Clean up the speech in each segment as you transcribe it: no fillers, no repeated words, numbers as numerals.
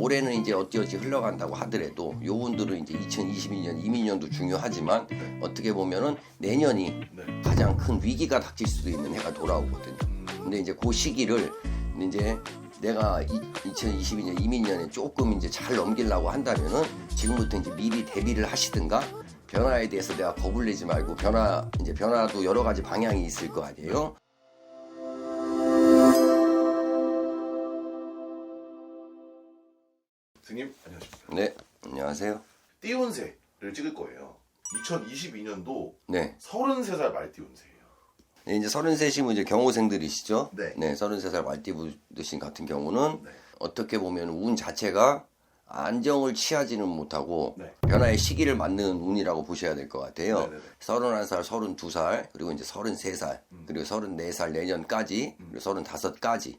올해는 이제 어찌어찌 흘러간다고 하더라도 요분들은 이제 2022년 이민년도 중요하지만 어떻게 보면은 내년이 가장 큰 위기가 닥칠 수도 있는 해가 돌아오거든요. 근데 이제 그 시기를 이제 내가 2022년 이민년에 조금 이제 잘 넘기려고 한다면은 지금부터 이제 미리 대비를 하시든가 변화에 대해서 내가 겁을 내지 말고 변화도 여러 가지 방향이 있을 거 아니에요. 선생님 안녕하십니까. 네, 안녕하세요. 띠운세를 찍을 거예요. 2022년도 네. 33살 말띠운세예요. 네, 이제 33이면 이제 경호생들이시죠. 네. 33살 말띠분들 같은 경우는 네. 어떻게 보면 운 자체가 안정을 취하지는 못하고 네. 변화의 시기를 맞는 운이라고 보셔야 될 것 같아요. 네네네. 31살, 32살, 그리고 이제 33살, 그리고 34살 내년까지, 그리고 35까지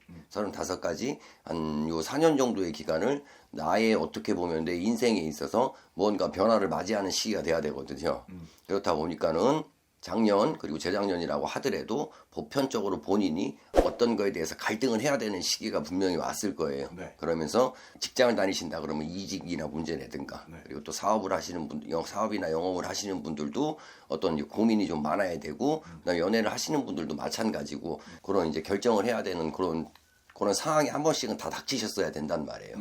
한 요 4년 정도의 기간을 나의 어떻게 보면 내 인생에 있어서 뭔가 변화를 맞이하는 시기가 돼야 되거든요. 그렇다 보니까는 작년 그리고 재작년이라고 하더라도 보편적으로 본인이 어떤 거에 대해서 갈등을 해야 되는 시기가 분명히 왔을 거예요. 네. 그러면서 직장을 다니신다 그러면 이직이나 문제라든가 네. 그리고 또 사업을 하시는 분, 사업이나 영업을 하시는 분들도 어떤 고민이 좀 많아야 되고 그다음에 연애를 하시는 분들도 마찬가지고 그런 이제 결정을 해야 되는 그런 상황이 한 번씩은 다 닥치셨어야 된단 말이에요.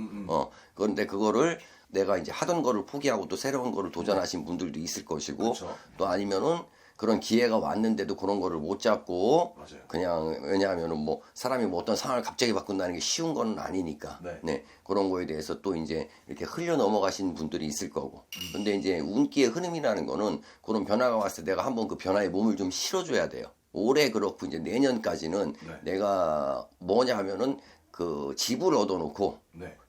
그런데 그거를 내가 이제 하던 거를 포기하고 또 새로운 거를 도전하신 분들도 있을 것이고 그렇죠. 또 아니면은 그런 기회가 왔는데도 그런 거를 못 잡고 맞아요. 그냥 왜냐하면은 뭐 사람이 뭐 어떤 상황을 갑자기 바꾼다는 게 쉬운 건 아니니까 네. 그런 거에 대해서 또 이제 이렇게 흘려 넘어가신 분들이 있을 거고 근데 이제 운기의 흐름이라는 거는 그런 변화가 왔을 때 내가 한번 그 변화에 몸을 좀 실어줘야 돼요. 올해 그렇고 이제 내년까지는 내가 뭐냐 하면은 그 집을 얻어놓고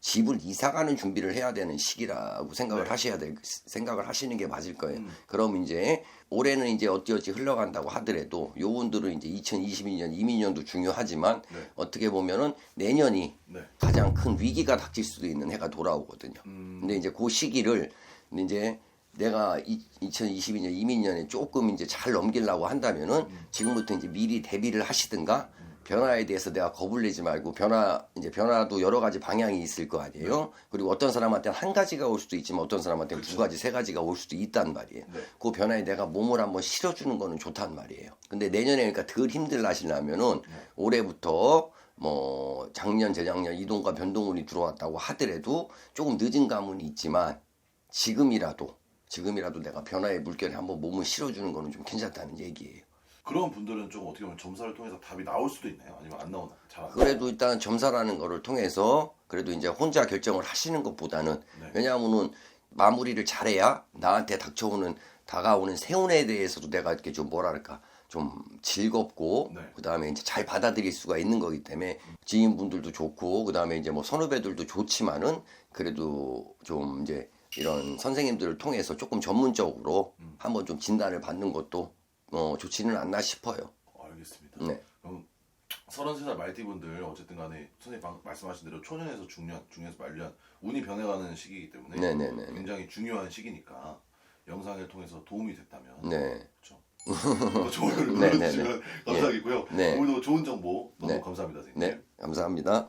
집을 이사가는 준비를 해야 되는 시기라고 생각을 생각을 하시는 게 맞을 거예요. 그럼 이제 올해는 이제 어찌어찌 흘러간다고 하더라도 요분들은 이제 2022년 이민년도 중요하지만 어떻게 보면은 내년이 가장 큰 위기가 닥칠 수도 있는 해가 돌아오거든요. 근데 이제 그 시기를 이제 내가 2022년 이민년에 조금 이제 잘 넘기려고 한다면은 지금부터 이제 미리 대비를 하시든가 변화에 대해서 내가 겁을 내지 말고 변화도 여러 가지 방향이 있을 거 아니에요. 그리고 어떤 사람한테는 한 가지가 올 수도 있지만 어떤 사람한테는 두 가지, 세 가지가 올 수도 있단 말이에요. 그 변화에 내가 몸을 한번 실어주는 거는 좋단 말이에요. 근데 내년에 그러니까 덜 힘들라시려면은 올해부터 뭐 작년, 재작년 이동과 변동운이 들어왔다고 하더라도 조금 늦은 감은 있지만 지금이라도 내가 변화의 물결에 한번 몸을 실어주는 거는 좀 괜찮다는 얘기예요. 그런 분들은 좀 어떻게 보면 점사를 통해서 답이 나올 수도 있나요? 아니면 안 나오나요? 그래도 일단 점사라는 거를 통해서 그래도 이제 혼자 결정을 하시는 것보다는 왜냐하면은 마무리를 잘해야 나한테 다가오는 세운에 대해서도 내가 이렇게 좀 뭐랄까 좀 즐겁고 그다음에 이제 잘 받아들일 수가 있는 거기 때문에 지인분들도 좋고 그다음에 이제 뭐 선후배들도 좋지만은 그래도 좀 이제 이런 선생님들을 통해서 조금 전문적으로 한번 좀 진단을 받는 것도 좋지는 않나 싶어요. 알겠습니다. 네. 그럼 33살 말띠분들 어쨌든 간에 선생님 말씀하신 대로 초년에서 중년, 중년에서 말년 운이 변해가는 시기이기 때문에 굉장히 중요한 시기니까 영상을 통해서 도움이 됐다면 그렇죠. 좋아요를 눌러주시면 감사하겠고요. 오늘도 좋은 정보 너무 감사합니다, 선생님. 네, 감사합니다.